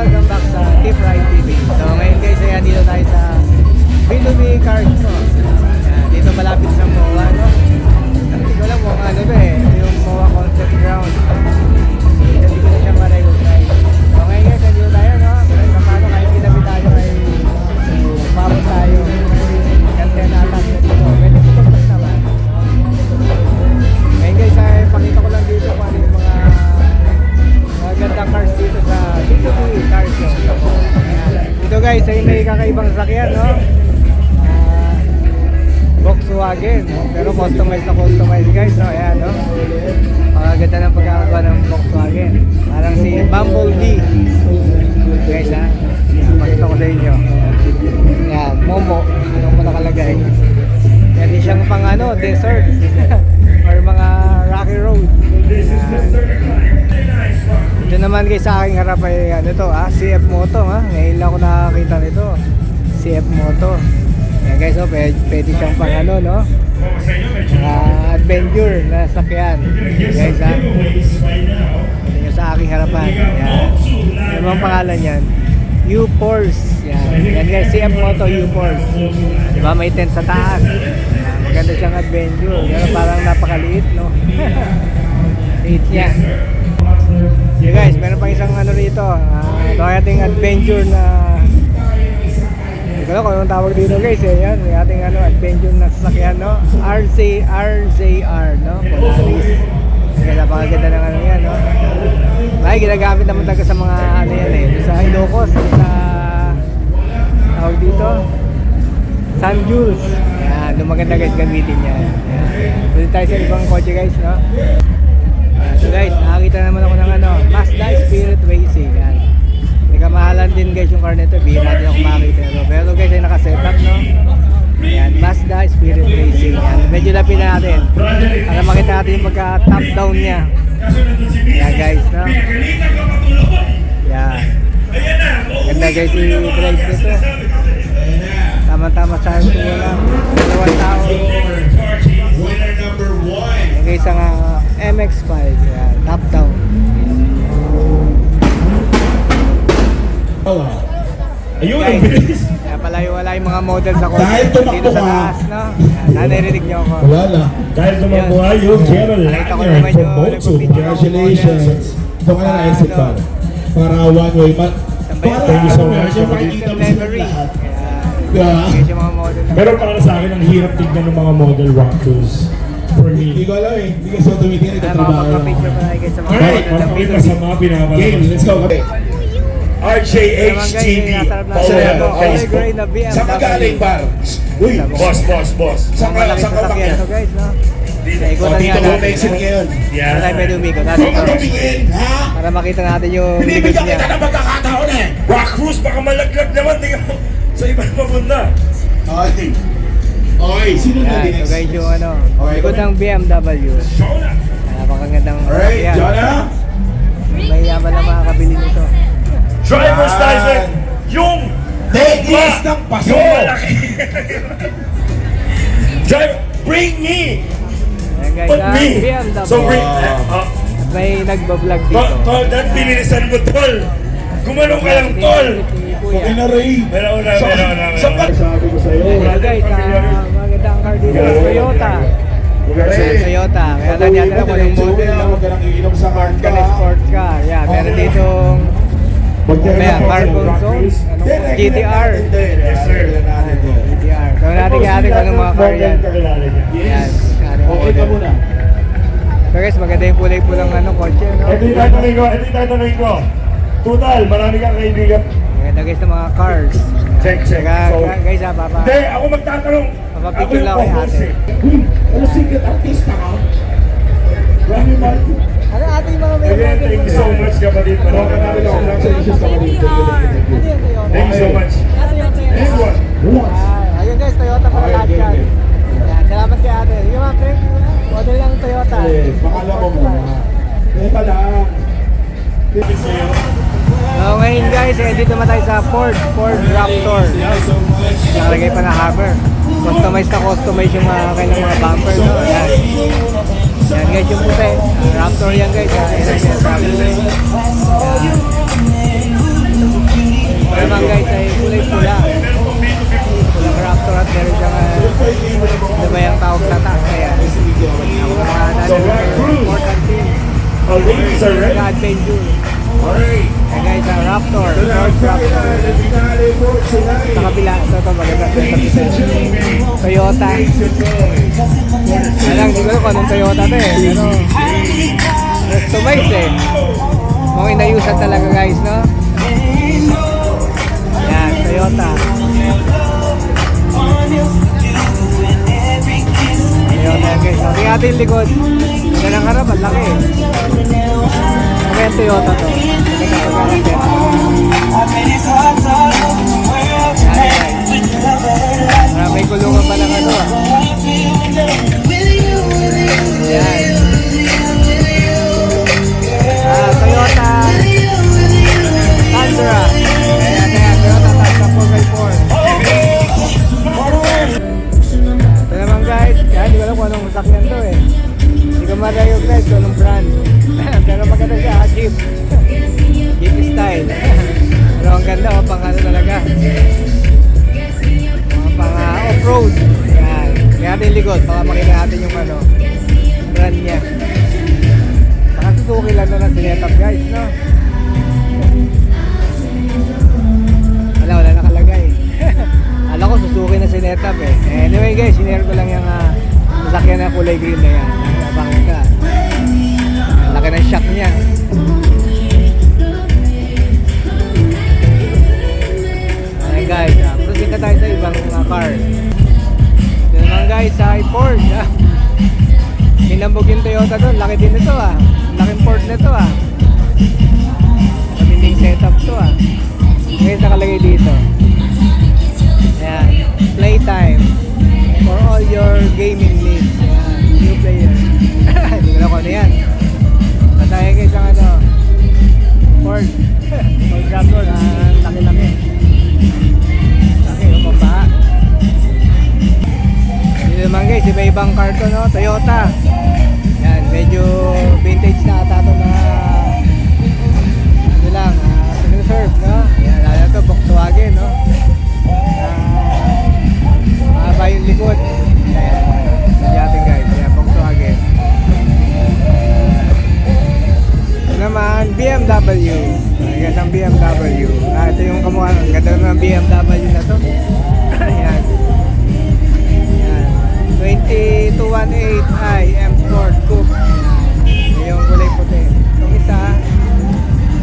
welcome back sa Tip Ride TV. So ngayon guys, ayan dito tayo sa Bilumi Cars mo. Dito malapit sa MOA, no? Hindi ko lang kung ano ba eh, yung MOA Concept Ground. Hindi ko na siya ma-recognize. So ngayon guys, nandito tayo, no? Paano kahit kinabi tayo ay umabot tayo. Kante na atas na dito. Pwede ko pagpas naman. Ngayon guys, ay pakita ko lang dito kung ano yung mga gandang cars dito sa Bilumi Cars Show. Ito guys ay may kakaibang sasakyan, no? Volkswagen, pero customized na customized guys, no? Ayan, no? Ganda ng pagkakagawa ng Volkswagen. Parang si Bumblebee guys, ha? Pakita ko sa inyo. Ayan, Momo, anong mo nakalagay. Yan din siyang pang ano, desert or mga rocky road. Ito naman guys sa aking harap ay ano to, CF Moto, ha? Ngayon lang ako nakakita nito, CF Moto. Yan guys, oh, pwede siyang pang ano, no? Adventure na sakyan guys, ha? Ito nyo sa aking harapan. Yan, ano bang pangalan yan? U-Force. Yan guys, CF Moto U-Force. Diba may tent sa taas. Yan, maganda siyang adventure, pero parang napakaliit, no? Liit niya. Yeah guys, meron pang isang ano rito, ito ay ating adventure na hindi ko alam kung anong tawag dito guys, yan, may ating ano, adventure na sasakyan, no? RZR, no? Polaris. Kaya napakaganda ng ano yan, no? Ay, ginagamit naman talaga sa mga ano yan eh, sa Ilocos, sa tawag dito San Jules. Yan, doon maganda guys gamitin yan. Pwede tayo sa ibang kotse guys, no? So guys, nakakita naman ako ng ano, Mazda Spirit Racing. Yan. May kamahalan din guys yung car nito, bihira din ako makakita nito. Pero guys ay naka-setup, no? Yan, Mazda Spirit Racing. Yan, medyo lapin na natin para makita natin yung pagka-top down niya. Yan guys, no? Yan. Ganda guys yung drive nito. Tama-tama sa akin ko lang. Dalawang tao. Yan guys ang MX-5, yan, top down. Oh. Ayun, Okay. ang bilis. Kaya pala wala yung mga model sa kotse Dahil tumakbo dito sa ka. taas, no? Yan, nanirinig niyo ako. Wala. Dahil tumakbo kayo, Gerald Nakita ko Lagner naman from yung Boxo. nagpapicture ng Congratulations. Ito ka na na-exit pa. Para one way. Para Thank you so much. System Makikita mo sila livery. lahat. Kaya, guys, yung mga model na. Pero para sa akin, ang hirap tignan ng mga model walkthroughs. For Hindi me. ko alam eh. Hindi kasi ako tumitingin. Kaya Nagtatrabaho lang. makapapicture pa tayo guys sa mga Alright, model ng Parang may Bilumi. masama Game, pinapalabas. let's go. Okay. RJHTV. Kulay gray na BMW. Saan ka galing, Bar? Uy, Boss. saan ka Malaking sasakyan pangyan? to guys, no? Sa O, ikutan dito nga mo natin. na-exit ngayon. Wala tayo pwede umikot. Huwag ka tumingin, ha? Para makita natin yung likod Binibigyan niya. kita ng pagkakataon eh. Rock Cruise, baka malaglag naman. Tingnan mo. Sa ibang papunta. Okay. Okay, sino na Yan, din so guys yung ano, Okay, likod go ng BMW. Show na. Napakagandang Alright, sasakyan. Jonah. May yaman na makakabili nito. Driver's Yan. license. Yung Dennis ng paso. yung malaki. Drive, bring me. Ayan guys, Put me. BMW. So bring, May nagbablog dito. tol, dahil pinilisan mo, tol. Gumanong ka lang, tol. Okay na, Ray. Meron na. Sabi ko sa'yo. Ayan guys, magandang car dito. Toyota. Ayan, Toyota. Kaya lang yan ako yung model. Huwag ka nang iinom sa card ka. Ka sports car. Yeah, meron ditong ayan, carbon zone. Anong GTR. Yes, sir. GTR. Gawin natin kung anong mga car yan. Ayan. Okay ka muna. So guys, maganda yung kulay pulang ano, kotse, no? Ito yung tatanungin ko. Total, marami kang kaibigan. Maganda guys ng mga cars. Check. Saka, So, guys ha, papa. hindi, ako magtatanong. Papapicture lang kay co-host ate. eh. Uy, ano secret artista ka? Rami Martin. Ano ate yung mga may Again, thank you so much, kapatid. Huwag ka namin ako. Congratulations ka mali. Thank you so much. This one. Ayun guys, Toyota para lahat yan. Yan, salamat kay ate. Yung mga friend, model ng Toyota. Eh, bakala ko muna. Teka lang. So ngayon guys, dito naman tayo sa Ford Raptor. Nakalagay pa na hammer. Customize yung mga kailang mga bumper, no? Yan. Yan guys, yung puti. Raptor yan guys. Yan. Angel. Ayan guys, Raptor. Ford Raptor. Sa kabila, ito maganda. Toyota. Alam, hindi ko alam kung anong Toyota to eh. Pero, customized eh. Mga inayusan talaga guys, no? Ayan, Toyota. Toyota guys. Tingnan natin yung likod. Ganda ng harap, ang laki eh. Ano yung Toyota to? May kulungan pa lang ano ah. Ayan. Toyota Tundra. Ayan, Toyota Tundra 4x4. Ito naman guys, kaya hindi ko alam kung anong masakyan to eh. Hindi ko ma-recognize kung anong brand. Pero maganda siya, Jeep. Jeep style. Pero ang ganda, pang ano talaga. Pang off-road. Yan. Kaya natin yung likod, baka makita natin yung ano, brand niya. Baka Suzuki lang na sinetap guys, no? Wala nakalagay. Alam ko Suzuki na sinetap eh. Anyway guys, sinare ko lang yung sasakyan na kulay green na yan. Abangin ka. Laki ng shock niya. Ayan guys, proceed na tayo sa ibang car. Ito naman guys, ay Ford. Minambog yung Toyota doon, laki din ito ah. Laking Ford na ito ah. Kaminding setup to ah. Ngayon nakalagay dito. Ayan, playtime for all your gaming needs. Ayan, new player. Hindi ko lang kung ano yan. Patayin guys ang ano, Ford. Ford Raptor, laki-laki. Laki, upang baha. Dito naman guys, iba-ibang car to, no? Toyota. Yan, medyo vintage na ata to na ano lang, reserve, no? Yan, lalo to, Volkswagen, no? Mahaba yung likod. Ayan, natin guys, yan, Volkswagen. Ito naman, BMW. Ayan, ang BMW. Ito yung kamukha, ang ganda naman ng BMW na to. Ayan. 2218i M Sport Coupe. Ito yung kulay puti. Itong isa,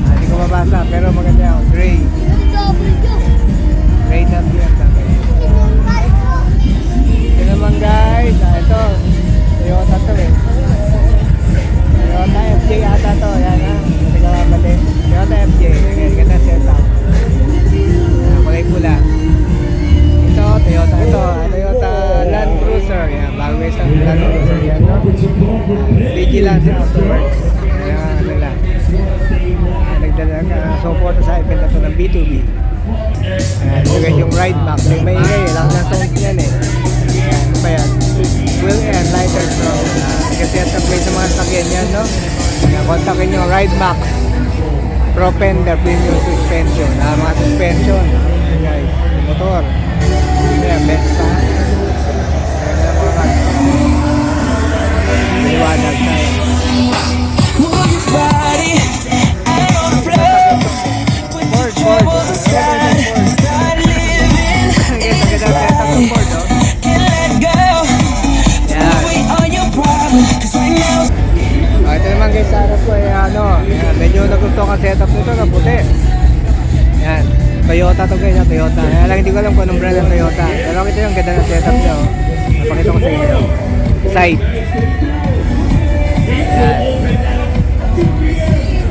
hindi ko mabasa pero maganda yun. Gray. Gray na BMW. Ito naman guys, ito Toyota to eh. Toyota FJ ata to. Yan ha, hindi ka mabali. Toyota FJ. Ganda setup. Kulay pula. Ito, Toyota ito. Toyota Land Cruiser. Yan, bago isang Land Cruiser yan, no? Vigilance Autoworks. Ayan, ano lang. Nagdala support sa event na ito ng B2B. Ayan, ito guys yung ride back. May ingay, lang na sound yan eh. Ayan, ano ba yan? Wheel and lighter pro. Kasi at upgrade sa mga sakyan yan, no? Ayan, kontakin nyo, Ride Max Propender Premium Suspension. Mga suspension. Ayan guys, motor. Ayan, best pa. Liwanag tayo. Ford. Ito naman guys, sa harap ko ay ano, medyo nagustuhan ang setup nito na puti. Yan, Toyota to guys, Toyota. Kaya lang hindi ko alam kung anong brand ng Toyota. Pero ito yung ganda ng setup niya. Napakita ko sa inyo. Side. Yan.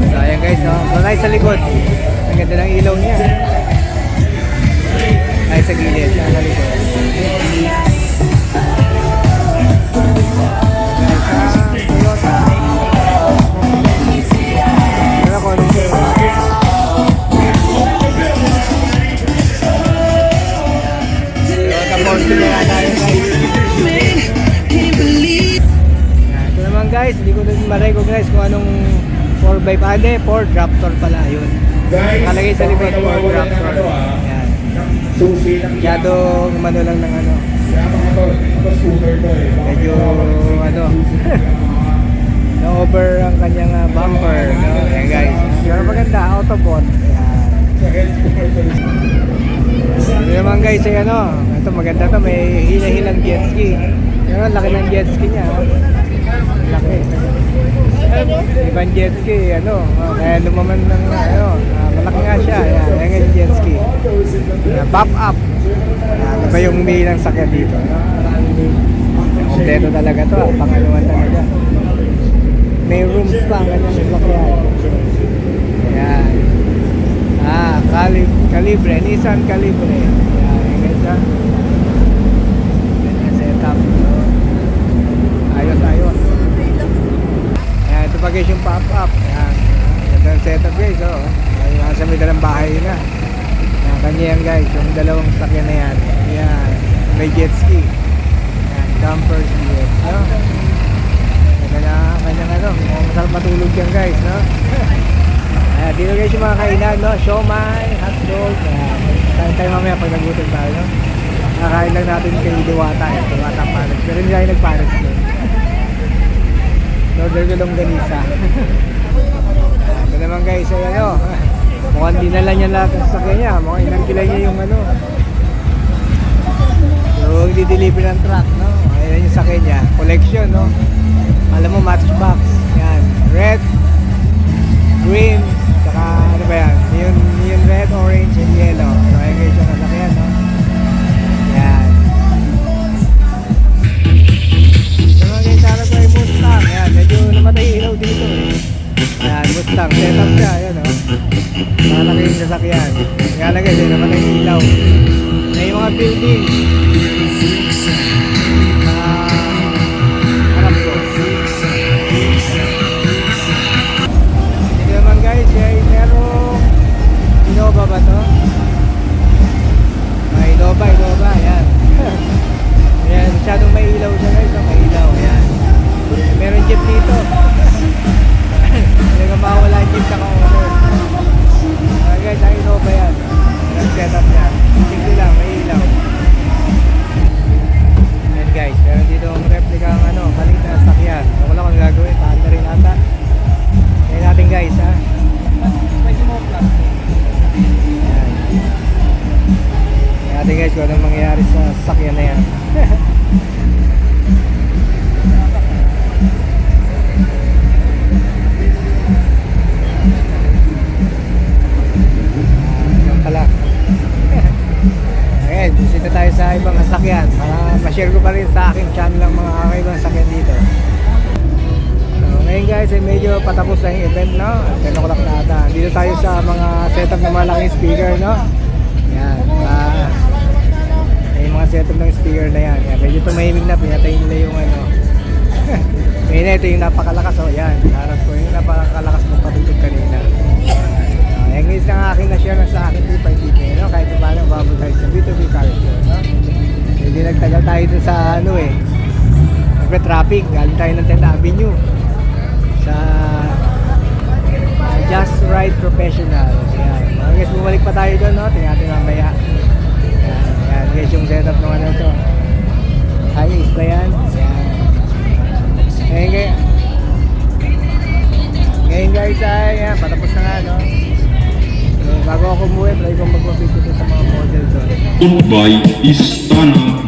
So ayan guys, no? So tayo sa likod. Ang ganda ng ilaw niya. Tayo sa gilid, sa likod. Toyota. Pero kung anong Toyota Porsche na tayo guys. Ito naman guys, hindi ko din ma-recognize kung anong 4x5. Hindi, Ford Raptor pala yun. Nakalagay sa likod, Ford Raptor. Yan. Masyado umano lang ng ano. Medyo ano. So na-over ang kanyang bumper. No? Ayan guys. Pero maganda, Autobot. Ayan. Ito naman guys, ay ano, ito maganda to, may hila-hilang jet ski. Pero laki ng jet ski niya. Laki. Ibang jet ski, ano, kaya lumaman ng, ano, malaki nga siya. Ayan yung jet ski. Pop up. Ano ba yung may ng sakyan dito? No? Kompleto talaga to, pangaluan talaga. May rooms pa ang kanyang sakyan. Ayan. Calibre, Nissan Calibre. Ayan, yung guys ha. Ganyan setup. Ayos. Ayan, ito pa guys yung pop-up. Ayan. Ito yung setup guys, oh. Ayan, nasa may dalang bahay na. Ayan, kanya yan guys, yung dalawang sakyan na yan. Ayan, may jet ski. Ayan, campers jet, no? Kanyang ano, masarap matulog yan guys, no? Ayan, dito guys yung mga kainan, no? Siomai, hotdog. Ayan, tayo mamaya pag nagutom tayo, no? Nakakain lang natin kay Diwata. Ayan, Diwata Paris. Pero hindi tayo nag-Paris doon. Order ko longganisa. Ito naman guys, ay ano. Mukhang dinala niya lahat ng sasakyan niya. Mukhang inangkilay niya yung ano. Yung di-deliver ng truck, no? Ayan yung sakyan niya. Collection, no? Alam mo, matchbox. Yan. Red, green, saka ano ba yan? Yung red, orange, and yellow. So, ayan guys yung nasakyan, no? Yan. So, mga guys, harap ko ay Mustang. Yan, medyo namatay ilaw dito. Yan, Mustang. Setup siya, yan, no? Malaki yung sasakyan. Yan na guys, namatay yung ilaw. May mga building. Harap ko. Dito naman guys, ay merong Innova ba to? Innova, yan. Yan, masyadong may ilaw siya guys, may ilaw, yan. Meron jeep dito. Hindi ka mawala yung jeep sa ka-owner. Guys, ang Innova yan. Yung setup niya. Tingnan lang, may ilaw. Yan guys, meron dito ang replica ng ano, maliit na sakyan. Wala kang gagawin, paanda rin ata. Yan natin guys, ha. Yan. Yan natin guys, kung anong mangyayari sa sakyan na yan. Yan pala. Ayan, bisita tayo sa ibang sasakyan para ma-share ko pa rin sa aking channel ang mga kakaibang sasakyan dito. So, ngayon guys, ay medyo patapos na yung event, no? 10 o'clock na ata. Dito tayo sa mga setup ng malaking speaker, no? Yan, yung mga setup ng speaker na yan. Yan, medyo tumahimik na, pinatay nila yung ano. Ngayon ito yung napakalakas, oh yan. Harap ko yung napakalakas mong patutog kanina. Yan guys ang aking na-share na sa aking P5TV, no? Kahit paano babot tayo sa B2B car show, no? Hindi nagtagal tayo dun sa ano eh. Nagpe-traffic, galing tayo ng 10th Avenue. Sa Just Ride Professional. Yan. Mga guys, bumalik pa tayo doon, no? Tingnan natin mamaya. Yan guys, yung setup ng ano to. Ayos ba yan? Yan. Ngayon guys ay yan, patapos na nga, no? So, bago ako umuwi, try kong magpapicture sa mga model doon. Dubai Istana